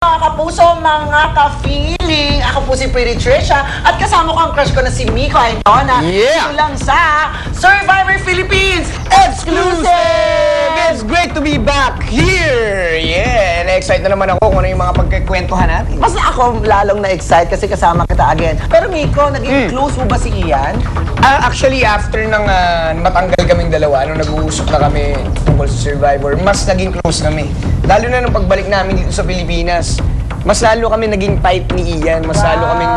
Mga kapuso, mga ka-feeling, ako po si Pretty Trisha at kasama ko ang crush ko na si Miko Ainona. Yeah! Ito lang sa Survivor Philippines Exclusive! It's great to be back here! Yeah! Na-excite na naman ako kung ano yung mga pagkikwentuhan natin. Mas ako lalong na-excite kasi kasama kita again. Pero Miko, naging close mo ba si Ian? Actually, after nang matanggal kaming dalawa, nung nag-uusap na kami tungkol sa Survivor, mas naging close kami. Lalo na nung pagbalik namin dito sa Pilipinas, mas lalo kami naging type ni Ian. Mas lalo kaming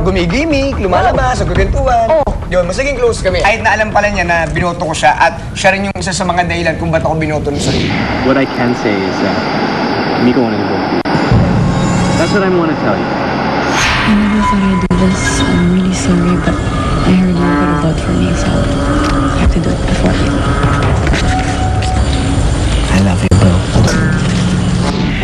gumigimik, lumalabas, nagkukentuhan. Yun, mas naging close kami. Kahit na alam pala niya na binoto ko siya at siya rin yung isa sa mga dahilan kung ba't ako binoto niya. What I can say is that Miko wanted to vote for you. That's what I want to tell you. I never thought I'd do this. I'm really sorry, but I heard you were gonna vote for me, so I have to do it before you. I love you, bro.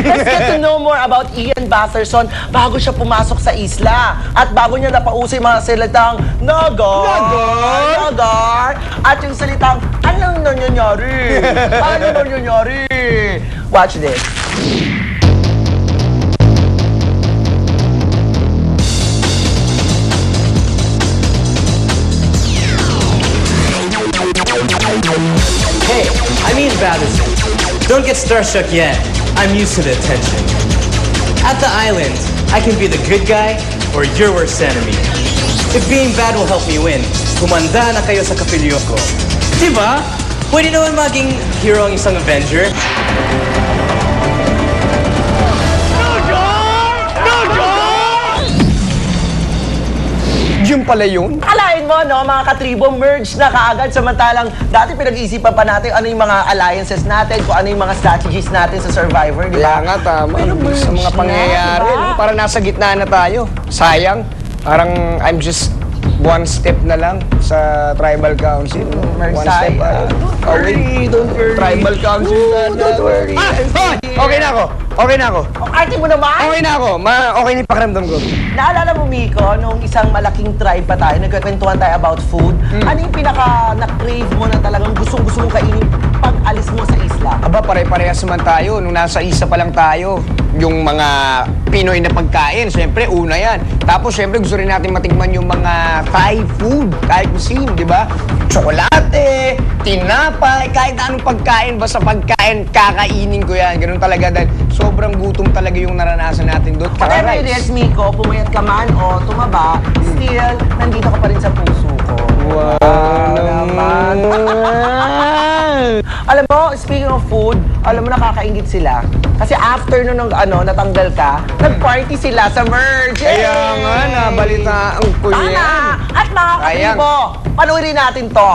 Let's get to know more about Ian Batherson bago siya pumasok sa isla. At bago niya napauso yung mga salitang Nagar! At yung salitang, anong nangyayari? Ano nangyayari? Watch this. Hey, I'm Ian Batherson. Don't get starstruck yet. I'm used to the attention. At the island, I can be the good guy or your worst enemy. If being bad will help me win, kumanda na kayo sa kapilyo ko. Diba? Pwede naman maging hero ang isang Avenger. Yung pala yun? Alain mo, no, mga katribo, merge na kaagad. Samantalang dati pinag-iisipan pa natin ano yung mga alliances natin, kung ano yung mga strategies natin sa Survivor, di ba? Kaya nga, tama. Pero Sa mga pangyayari, diba? no? Parang nasa gitna na tayo. Sayang. Parang I'm just one step na lang sa tribal council. One step. Don't worry. Tribal council na. Don't worry. Okay na ako. Okay na ako. Arte mo naman! Okay na ako. Okay na yung pakiramdam ko. Naalala mo, Miko, nung isang malaking tribe pa tayo, nagkakwentuhan tayo about food, ano yung pinaka-na-crave mo na talagang gustong-gusto mong kainin pag alis mo sa isla? Aba, pare-parehas naman tayo. Nung nasa isa pa lang tayo, yung mga Pinoy na pagkain, syempre, una yan. Tapos, syempre, gusto rin natin matikman yung mga Thai food, Thai cuisine, di ba? Tsokolate, tinapay, kahit anong pagkain, basta pagkain, kakainin ko yan. Ganun talaga dahil sobrang gutom talaga yung naranasan natin doon. Whatever it is, Miko, pumayat ka man o tumaba, still, nandito ka pa rin sa puso ko. Wow naman! Alam mo, speaking of food, alam mo nakakaingit sila. Kasi after nun natanggal ka, nag-party sila sa merge. Kaya nga, nabalitaan ko yan. Tama! At mga katribo, panoorin natin to.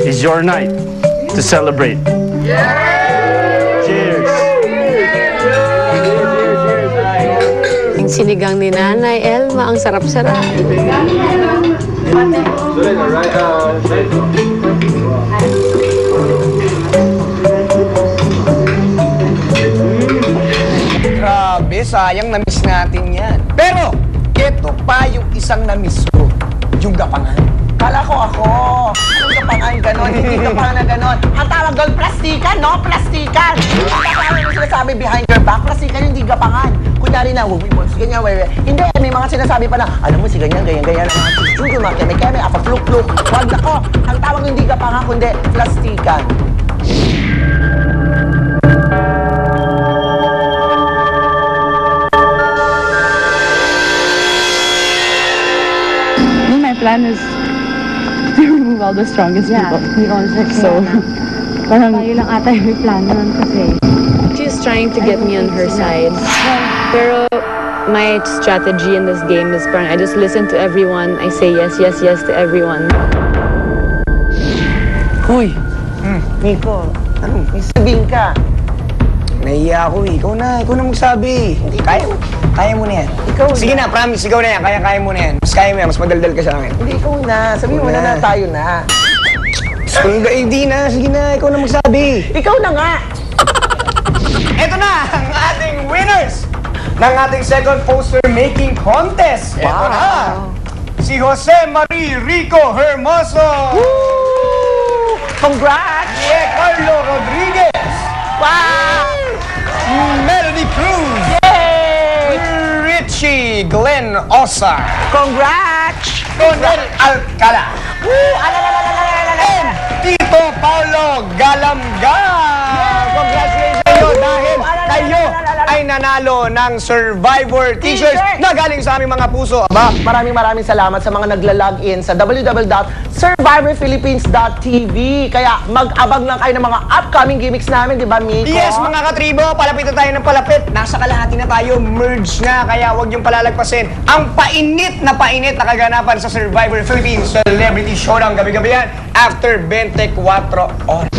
It's your night to celebrate. Cheers! Yung sinigang ni Nanay Elma, ang sarap-sarap. Grabe, sayang na-miss natin yan. Pero, eto pa yung isang na-miss ko. Yung gapangan. Kala ko ako. Anong gapangan ganon? Hindi gapangan na ganon. Ang tawag doon, plastikan, no? Plastikan! Ang tawag yung sinasabi behind your back, plastikan hindi gapangan. Kunyari na, si ganyan, hindi, may mga sinasabi pa na, alam mo, si ganyan, ganyan, sugo, mga keme-keme, apa-fluk-fluk. Huwag na ko. Ang tawag hindi gapangan, kundi plastikan. My plan is to remove all the strongest people. So, parang tayo lang ata yung plano nun kasi. She's trying to get me on her side. Pero my strategy in this game is parang I just listen to everyone. I say yes, yes, yes to everyone. Hoy! Miko, may sabihin ka. Nahiya ako eh. Ikaw na magsabi. Hindi, kaya mo na yan. Ikaw Sige na. na, promise, ikaw na yan. Kaya mo na yan. Mas kaya mo yan, mas madaldal ka sa akin. Hindi, ikaw na. Sabihin mo na tayo na. Hindi na, sige na, ikaw na magsabi. Ikaw na nga! Ito na ang ating winners ng ating second poster making contest. Ito Wow. na. Si Jose Marie Rico Hermoso. Woo! Congrats! Yeah, Carlo Rodriguez. Wow! Melody Ren Osa. Congrats! Ronel Alcala. And Tito Paulo Galamga. Congratulations sa inyo dahil kayo ay nanalo ng Survivor t-shirts na galing sa aming mga puso. Aba, Maraming salamat sa mga nagla-log in sa www.survivorphilippines.tv. Kaya mag-abang lang kayo ng mga upcoming gimmicks namin, di ba, Miko? yes, mga katribo, palapit na tayo ng palapit. Nasa kalahati na tayo, merge na, kaya huwag niyong palalagpasin ang painit na kaganapan sa Survivor Philippines Celebrity Showdown. Gabi-gabi yan, after 24 oras.